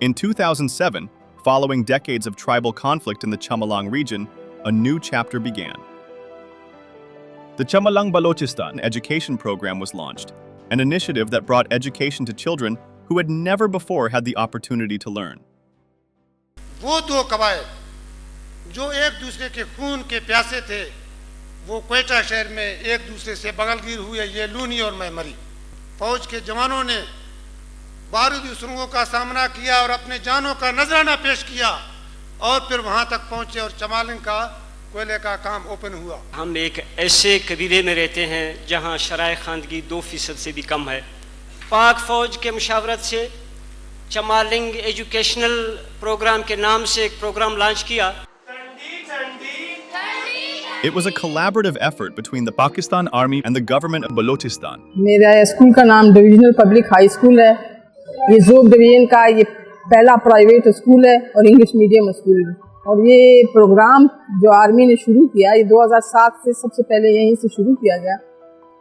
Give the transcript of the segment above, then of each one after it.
In 2007, following decades of tribal conflict in the Chamalang region, a new chapter began. The Chamalang Balochistan Education Program was launched, an initiative that brought education to children who had never before had the opportunity to learn. वो दो कबायल जो एक दूसरे के खून के प्यासे थे, वो क्वेटा शहर में एक दूसरे से बगलगीर हुए, ये लूनी और मैं मरी। फौज के जवानों ने बारूदी सुरंगों का सामना किया और अपने जानों का नजराना पेश किया और फिर वहां तक पहुंचे और चमालिंग का कोयले का काम ओपन हुआ। हम एक ऐसे कबीले में रहते हैं जहां शराय खानगी 2% से भी कम है। पाक फौज के मुशावरत से चमालिंग एजुकेशनल प्रोग्राम के नाम से एक प्रोग्राम लॉन्च किया। It was a collaborative effort between the Pakistan Army and the government of Balochistan. मेरा स्कूल का नाम डिविजनल पब्लिक हाई स्कूल है। ये जोग डिवीजन का ये पहला प्राइवेट स्कूल है और इंग्लिश मीडियम स्कूल है। और ये प्रोग्राम जो आर्मी ने शुरू किया, ये 2007 से सबसे पहले यहीं से शुरू किया गया।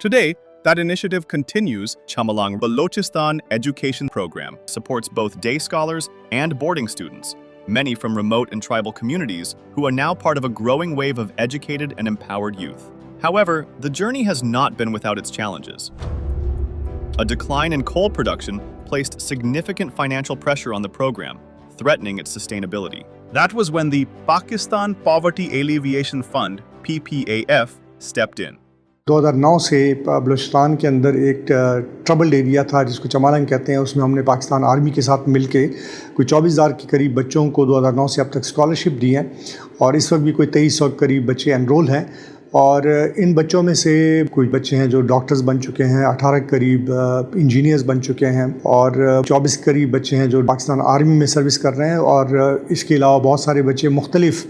Today, that initiative continues. Chamalang Balochistan Education Program supports both day scholars and boarding students, many from remote and tribal communities who are now part of a growing wave of educated and empowered youth. However, the journey has not been without its challenges. A decline in coal production placed significant financial pressure on the program, threatening its sustainability. That was when the Pakistan Poverty Alleviation Fund, PPAF, stepped in. 2009 से बलूचिस्तान के अंदर एक troubled area था जिसको चमालिंग कहते हैं। उसमें हमने पाकिस्तान आर्मी के साथ मिलके कोई 24,000 के करीब बच्चों को 2009 से अब तक स्कॉलरशिप दी है और इस वक्त भी कोई 2300 के करीब बच्चे एनरोल हैं। और इन बच्चों में से कुछ बच्चे हैं जो डॉक्टर्स बन चुके हैं, 18 के करीब इंजीनियर्स बन चुके हैं और 24 के करीब बच्चे हैं जो पाकिस्तान आर्मी में सर्विस कर रहे हैं। और इसके अलावा बहुत सारे बच्चे मुख्तलिफ़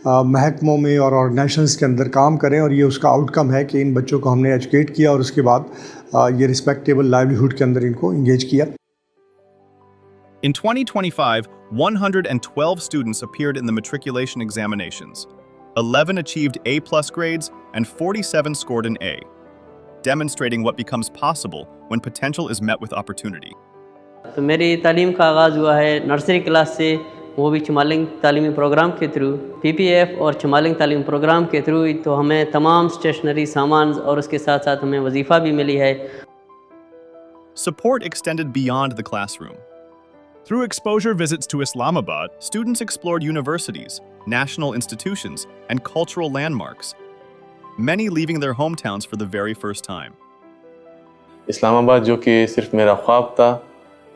महकमों में और ऑर्गेनाइजेशंस के अंदर काम करें और ये उसका आउटकम है कि इन बच्चों को हमने एजुकेट किया और उसके बाद ये रिस्पेक्टेबल लाइवलीहुड के अंदर इनको इंगेज किया। In 2025, 112 students appeared in the matriculation examinations. 11 achieved A+ grades and 47 scored an A, demonstrating what becomes possible when potential is met with opportunity. तो मेरी तालीम का आगाज़ हुआ है नर्सरी क्लास से, वो भी चमालिंग तालीमी प्रोग्राम के थ्रू, PPAF और चमालिंग तालीम प्रोग्राम के थ्रू। तो हमें तमाम स्टेशनरी सामान और उसके साथ साथ हमें वजीफ़ा भी मिली है। Support extended beyond the classroom. Through exposure visits to Islamabad, students explored universities, national institutions, and cultural landmarks, many leaving their hometowns for the very first time. Islamabad जो कि सिर्फ मेरा ख्वाब था,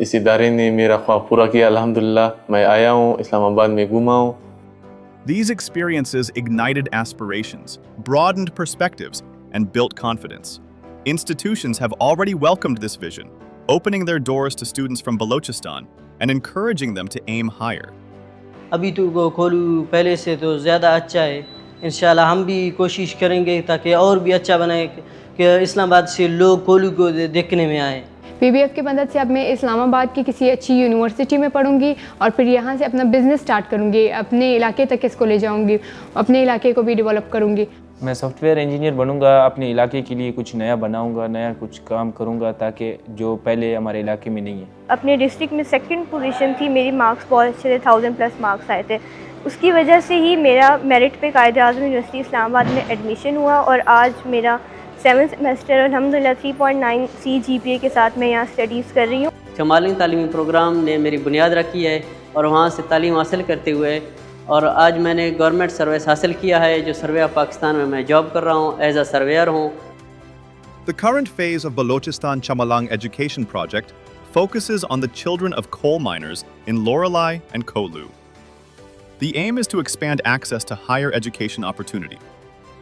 इस इदारे ने मेरा ख्वाब पूरा किया अल्हम्दुलिल्लाह। मैं आया हूँ, इस्लामाबाद में घूमा हूँ। These experiences ignited aspirations, broadened perspectives, and built confidence. Institutions have already welcomed this vision, opening their doors to students from Balochistan and encouraging them to aim higher. अभी तो कोलू पहले से तो ज़्यादा अच्छा है। इंशाल्लाह हम भी कोशिश करेंगे ताकि और भी अच्छा बने कि इस्लामाबाद से लोग कोलू को देखने में आए। PPAF की मदद से अब मैं इस्लामाबाद की किसी अच्छी यूनिवर्सिटी में पढ़ूंगी और फिर यहाँ से अपना बिजनेस स्टार्ट करूँगी, अपने इलाके तक इसको ले जाऊँगी, अपने इलाके को भी डेवलप करूँगी। मैं सॉफ्टवेयर इंजीनियर बनूंगा, अपने इलाके के लिए कुछ नया बनाऊंगा, नया कुछ काम करूंगा ताकि जो पहले हमारे इलाके में नहीं है। अपने डिस्ट्रिक्ट में सेकंड पोजीशन थी, मेरी मार्क्स बहुत अच्छे थे, 1000+ मार्क्स आए थे। उसकी वजह से ही मेरा मेरिट पे कायद-ए-आज़म यूनिवर्सिटी इस्लामाबाद में एडमिशन हुआ और आज मेरा 7th सेमेस्टर अल्हम्दुलिल्लाह 3.9 CGPA के साथ मैं यहाँ स्टडीज़ कर रही हूँ। चमालिंग तालीमी प्रोग्राम ने मेरी बुनियाद रखी है और वहाँ से तालीम हासिल करते हुए और आज मैंने गवर्नमेंट सर्विस हासिल किया है, जो सर्वे ऑफ पाकिस्तान में मैं जॉब कर रहा हूँ, एज अ सर्वेयर हूँ। The current phase of Balochistan Chamalang Education Project focuses on the children of coal miners in Loralai and Kolu. The aim is to expand access to higher education opportunity.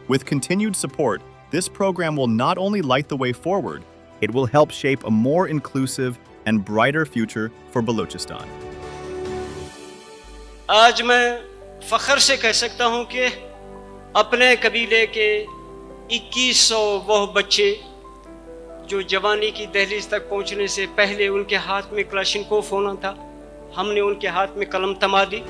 With continued support, this program will not only light the way forward, it will help shape a more inclusive and brighter future for Balochistan. आज मैं फ़ख्र से कह सकता हूँ कि अपने कबीले के 2100 वो बच्चे जो जवानी की दहलीज तक पहुँचने से पहले उनके हाथ में क्लाशिनकोफ होना था, हमने उनके हाथ में कलम थमा दी।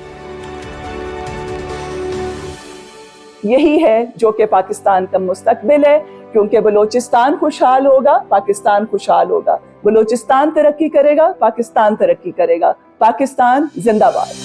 यही है जो कि पाकिस्तान का मुस्तकबिल है, क्योंकि बलूचिस्तान खुशहाल होगा, पाकिस्तान खुशहाल होगा। बलूचिस्तान तरक्की करेगा, पाकिस्तान तरक्की करेगा। पाकिस्तान जिंदाबाद।